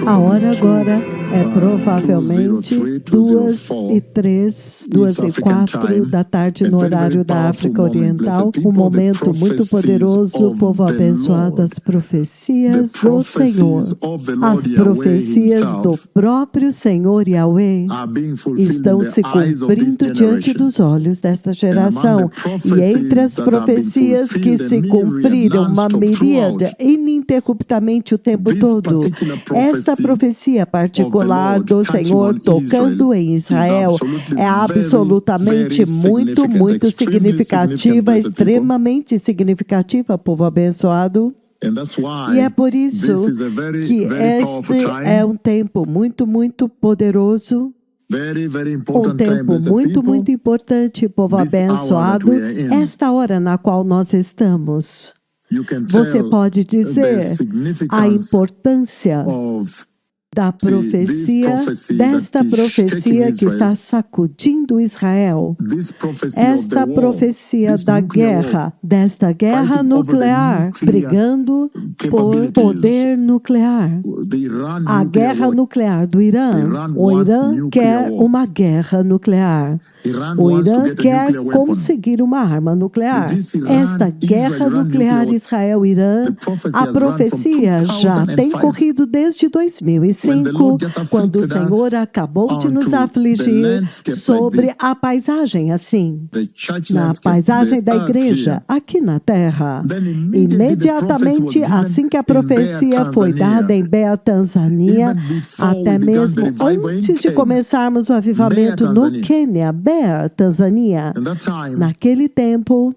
A hora agora é provavelmente 2h03, 2h04 da tarde no horário da África Oriental. Um momento muito poderoso, povo abençoado, as profecias do Senhor. As profecias do próprio Senhor Yahweh estão se cumprindo diante dos olhos desta geração. E entre as profecias que se cumpriram, uma miríade ininterruptamente o tempo todo. Esta profecia particular do Senhor tocando em Israel é absolutamente muito significativa, extremamente significativa, povo abençoado. E é por isso que este é um tempo muito poderoso, um tempo muito importante, povo abençoado, esta hora na qual nós estamos. Você pode dizer a importância da profecia, desta profecia que está sacudindo Israel. Esta profecia da guerra, desta guerra nuclear, brigando por poder nuclear. A guerra nuclear do Irã. O Irã quer uma guerra nuclear. O Irã quer conseguir uma arma nuclear. Esta guerra nuclear Israel-Irã, a profecia já tem corrido desde 2005, quando o Senhor acabou de nos afligir sobre a paisagem assim, na paisagem da igreja, aqui na terra. Imediatamente assim que a profecia foi dada em Beia, Tanzânia, até mesmo antes de começarmos o avivamento no Quênia, Tanzânia. Naquele tempo,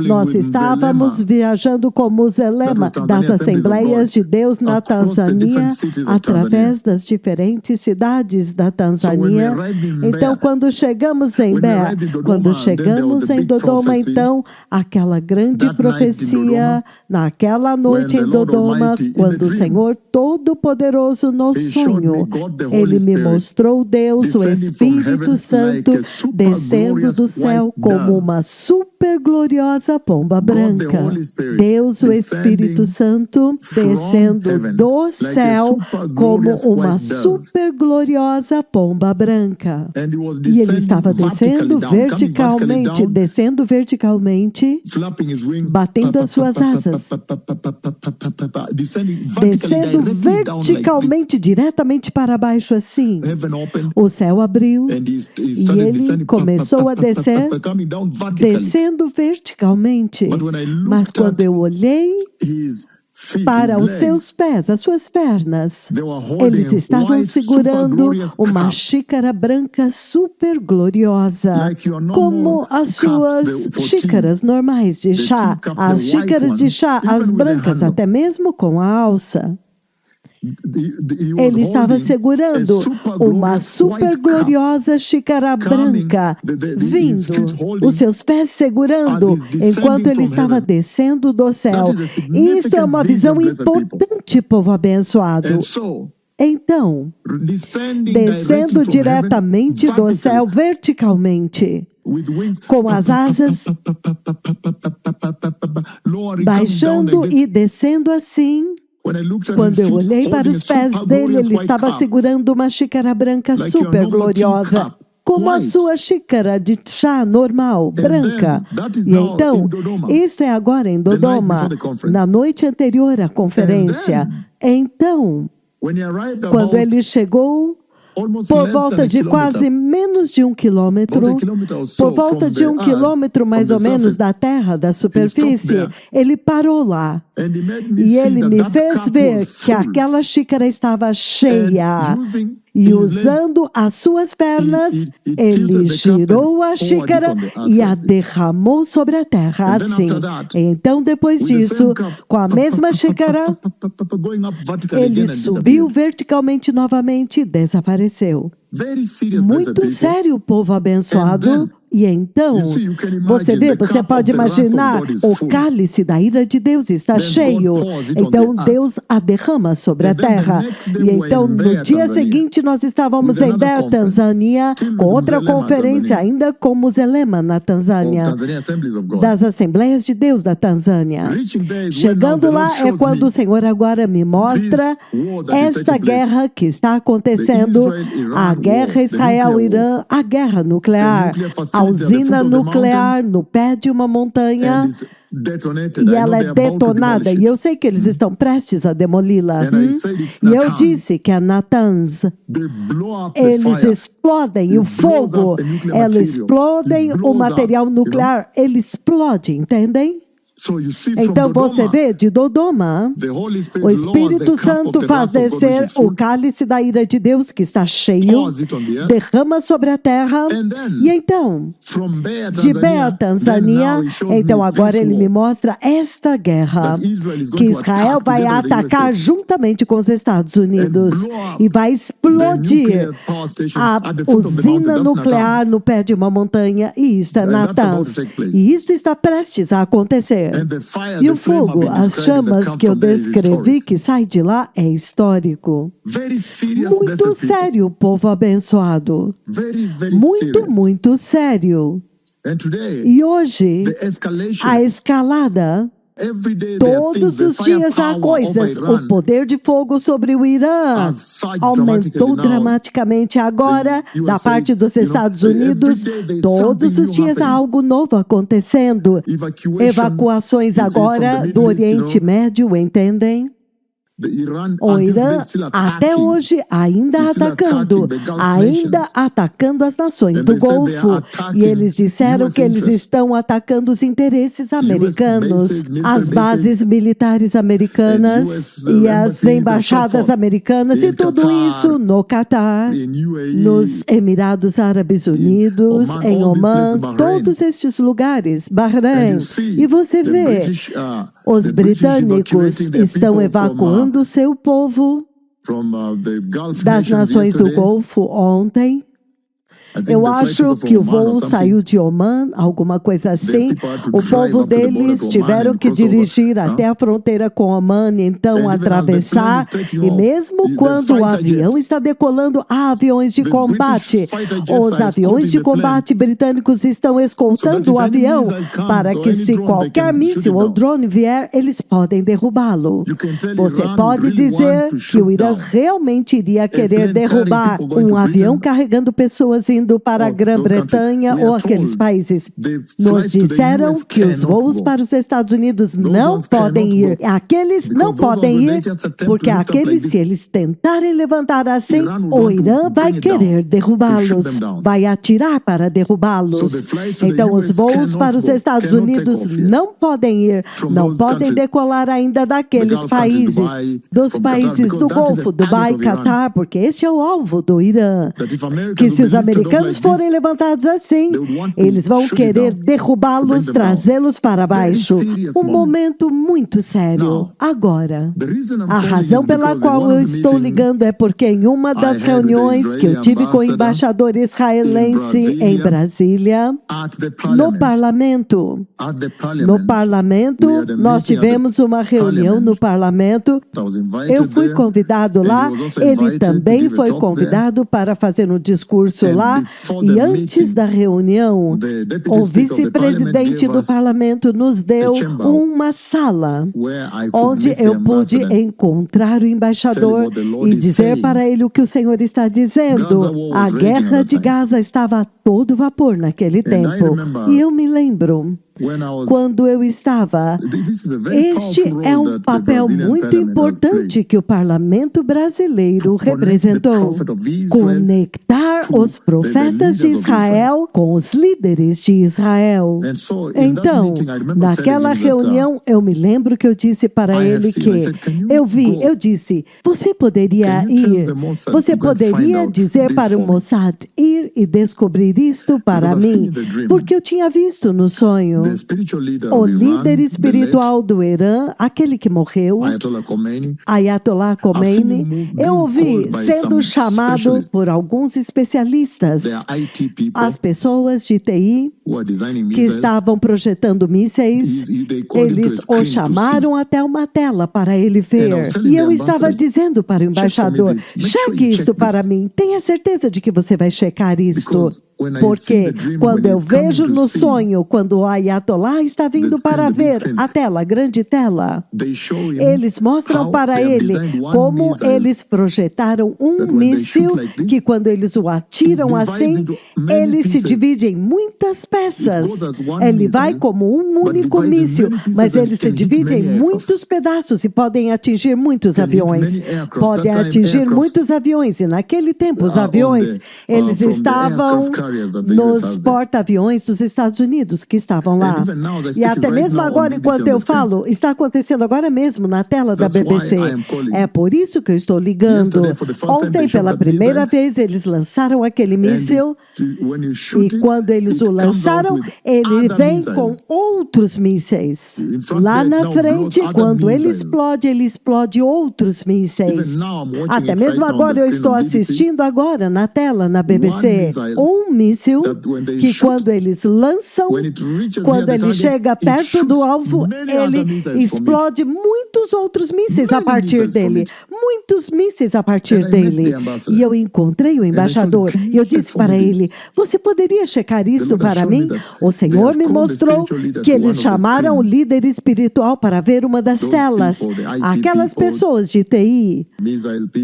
nós estávamos viajando como Zelema das Assembleias de Deus na Tanzânia, através das diferentes cidades da Tanzânia. Então, quando chegamos em Beia, quando chegamos em Dodoma, então, aquela grande profecia, naquela noite em Dodoma, quando o Senhor Todo-Poderoso no sonho, Ele me mostrou Deus, o Espírito Santo, descendo do céu como uma super gloriosa pomba branca. Deus, o Espírito Santo, descendo do céu como uma super gloriosa pomba branca. E ele estava descendo verticalmente, batendo as suas asas, descendo verticalmente, diretamente para baixo assim. O céu abriu e ele começou a descer, descendo verticalmente, mas quando eu olhei para os seus pés, as suas pernas, eles estavam segurando uma xícara branca super gloriosa, como as suas xícaras normais de chá, as xícaras de chá, as brancas, até mesmo com a alça. Ele estava segurando uma super gloriosa xícara branca, vindo, os seus pés segurando, enquanto ele estava descendo do céu. Isto é uma visão importante, povo abençoado. Então, descendo diretamente do céu verticalmente, com as asas baixando e descendo assim. Quando eu olhei para os pés dele, ele estava segurando uma xícara branca super gloriosa, como a sua xícara de chá normal, branca. E então, isto é agora em Dodoma, na noite anterior à conferência. Então, quando ele chegou, por volta de quase menos de 1 quilômetro, por volta de 1 quilômetro mais ou menos da terra, da superfície, ele parou lá. E ele me fez ver que aquela xícara estava cheia. E usando as suas pernas, ele girou a xícara e a derramou sobre a terra, assim. Então, depois disso, com a mesma xícara, ele subiu verticalmente novamente e desapareceu. Muito sério, povo abençoado. E então, você vê, você pode imaginar, o cálice da ira de Deus está cheio. Então Deus a derrama sobre a terra. E então, no dia seguinte, nós estávamos em Mbeya, Tanzânia, com outra conferência, ainda com Muzelema, na Tanzânia, das Assembleias de Deus da Tanzânia. Chegando lá é quando o Senhor agora me mostra esta guerra que está acontecendo, a guerra Israel-Irã, a guerra nuclear, a usina nuclear no pé de uma montanha, e ela é detonada, e eu sei que eles estão prestes a demoli-la. E eu disse que a Natanz, eles explodem o fogo, eles explodem o material nuclear, ele explode, entendem? Então você vê, de Dodoma, o Espírito Santo faz descer o cálice da ira de Deus que está cheio, derrama sobre a terra, e então, de Mbeya, Tanzânia, então agora ele me mostra esta guerra, que Israel vai atacar juntamente com os Estados Unidos, e vai explodir a usina nuclear no pé de uma montanha, e isto é Natanz, e isto está prestes a acontecer. E o fogo, as chamas que eu descrevi que sai de lá é histórico. Muito sério, povo abençoado. Muito, muito sério. E hoje, a escalada, todos os dias há coisas. O poder de fogo sobre o Irã aumentou dramaticamente agora, da parte dos Estados Unidos. Todos os dias há algo novo acontecendo. Evacuações agora do Oriente Médio, entendem? O Irã, até hoje, ainda atacando as nações do Golfo. E eles disseram que eles estão atacando os interesses americanos, as bases militares americanas e as embaixadas americanas, e tudo isso no Catar, nos Emirados Árabes Unidos, em Oman, todos estes lugares, Bahrein. E você vê, os britânicos estão evacuando o seu povo das nações do Golfo ontem. Eu acho que o voo saiu de Oman, alguma coisa assim. O povo deles tiveram que dirigir até a fronteira com Oman, então atravessar. E mesmo quando o avião está decolando, há aviões de combate. Os aviões de combate britânicos estão escoltando o avião para que, se qualquer míssil ou drone vier, eles podem derrubá-lo. Você pode dizer que o Irã realmente iria querer derrubar um avião carregando pessoas indo para a Grã-Bretanha ou aqueles países. Nos disseram que os voos para os Estados Unidos não podem ir. Aqueles não podem ir, porque aqueles, se eles tentarem levantar assim, o Irã vai querer derrubá-los, vai atirar para derrubá-los. Então, os voos para os Estados Unidos não podem ir, não podem decolar ainda daqueles países, dos países do Golfo, Dubai, Catar, porque este é o alvo do Irã. Que se os americanos forem levantados assim, eles vão querer derrubá-los, trazê-los para baixo. Um momento muito sério. Agora, a razão pela qual eu estou ligando é porque em uma das reuniões que eu tive com o embaixador israelense em Brasília, no parlamento, nós tivemos uma reunião no parlamento. Eu fui convidado lá, ele também foi convidado para fazer um discurso lá. E antes da reunião, o vice-presidente do parlamento nos deu uma sala onde eu pude encontrar o embaixador e dizer para ele o que o Senhor está dizendo. A guerra de Gaza estava a todo vapor naquele tempo. E eu me lembro, quando eu estava, este é um papel muito importante que o parlamento brasileiro representou. Conectar os profetas de Israel com os líderes de Israel. Então, naquela reunião, eu me lembro que eu disse para ele que eu disse, você poderia dizer para o Mossad ir e descobrir isto para mim? Porque eu tinha visto no sonho o líder espiritual do Irã, aquele que morreu, Ayatollah Khomeini, eu ouvi sendo chamado por alguns especialistas pessoas, as pessoas de TI que estavam projetando mísseis, eles o chamaram até uma tela para ele ver. E eu estava dizendo para o embaixador, cheque isto para mim, tenha certeza de que você vai checar isto. Porque quando eu vejo no sonho, quando o Ayatollah está vindo para ver a tela, a grande tela, eles mostram para ele como eles projetaram um míssil que quando eles o atiram assim, ele se divide em muitas peças. Ele vai como um único míssil, mas ele se divide em muitos pedaços e podem atingir muitos aviões. Podem atingir muitos aviões. E naquele tempo, os aviões, eles estavam nos porta-aviões dos Estados Unidos que estavam lá. E até mesmo agora, enquanto eu falo, está acontecendo agora mesmo na tela da BBC. É por isso que eu estou ligando. Ontem, pela primeira vez, eles lançaram aquele míssil e quando eles o lançaram, ele vem com outros mísseis. Lá na frente, quando ele explode outros mísseis. Até mesmo agora, eu estou assistindo agora na tela, na BBC, um míssil que quando eles lançam, quando ele chega perto do alvo, ele explode muitos outros mísseis a partir dele. Muitos mísseis a partir dele. E eu encontrei o embaixador e eu disse para ele, você poderia checar isso para mim? O Senhor me mostrou que eles chamaram o líder espiritual para ver uma das telas. Aquelas pessoas de TI,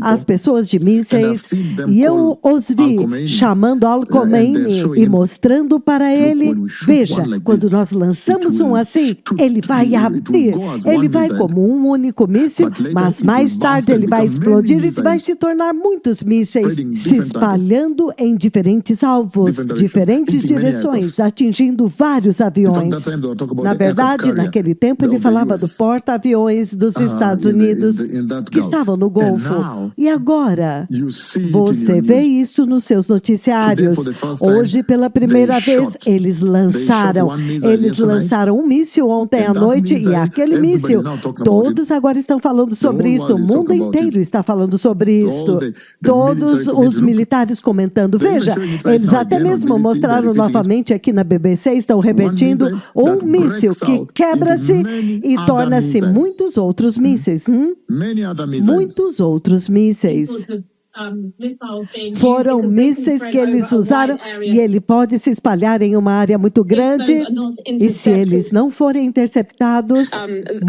as pessoas de mísseis, e eu os vi chamando Al-Khomeini e mostrando para ele, veja, quando nós lançamos um assim, ele vai abrir, ele vai como um único míssil, mas mais tarde ele vai explodir e vai se tornar muitos mísseis, se espalhando em diferentes alvos, diferentes direções, atingindo vários aviões. Na verdade, naquele tempo ele falava do porta-aviões dos Estados Unidos que estavam no Golfo. E agora, você vê isso nos seus noticiários. Hoje, pela primeira vez, eles lançaram um míssil ontem à noite e aquele míssil, todos agora estão falando sobre isso, o mundo inteiro está falando sobre isso. Todos os militares comentando. Veja, eles até mesmo mostraram novamente aqui na BBC, estão repetindo um míssil que quebra-se e torna-se muitos outros mísseis. Muitos outros mísseis. Foram mísseis que eles usaram e ele pode se espalhar em uma área muito grande e se eles não forem interceptados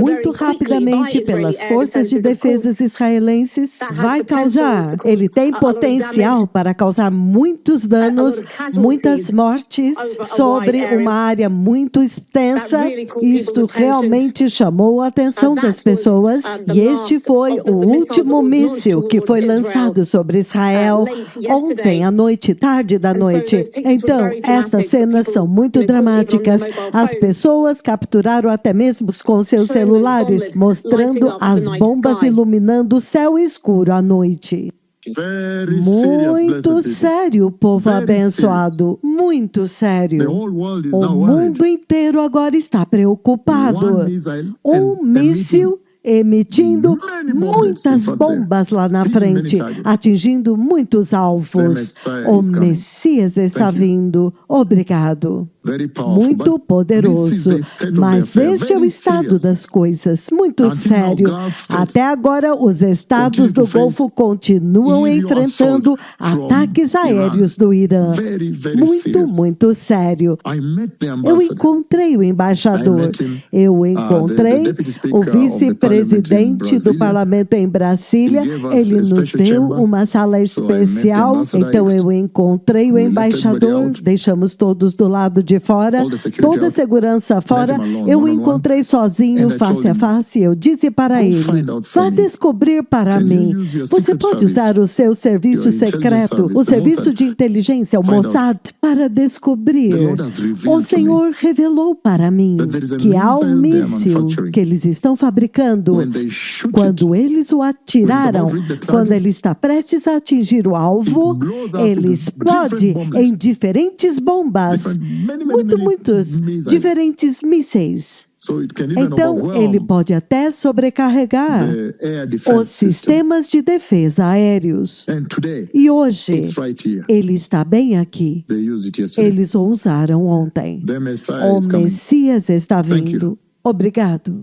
muito rapidamente pelas forças de defesa israelenses, vai causar, ele tem potencial para causar muitos danos, muitas mortes sobre uma área muito extensa. Isto realmente chamou a atenção das pessoas e este foi o último míssil que foi lançado sobre Israel ontem à noite, tarde da noite. Então, essas cenas são muito dramáticas. As pessoas capturaram até mesmo com seus celulares, mostrando as bombas iluminando o céu escuro à noite. Muito sério, povo abençoado. Muito sério. O mundo inteiro agora está preocupado. Um míssil emitindo muitas bombas lá na frente, atingindo muitos alvos. O Messias está vindo. Obrigado. Muito poderoso. Mas este é o estado das coisas, muito sério. Até agora, os estados do Golfo continuam enfrentando ataques aéreos do Irã. Muito sério. Eu encontrei o embaixador, eu encontrei o vice-presidente do parlamento em Brasília, ele nos deu uma sala especial, então eu encontrei o embaixador, deixamos todos do lado de fora, toda a segurança fora, eu o encontrei sozinho, face a face, eu disse para ele, vá descobrir para mim, você pode usar o seu serviço secreto, o serviço de inteligência, o Mossad, para descobrir. O Senhor revelou para mim que há um míssil que eles estão fabricando, quando eles o atiraram, quando ele está prestes a atingir o alvo, ele explode em diferentes bombas, muitos diferentes mísseis. Então, ele pode até sobrecarregar os sistemas de defesa aéreos. E hoje, ele está bem aqui. Eles o usaram ontem. O Messias está vindo. Obrigado.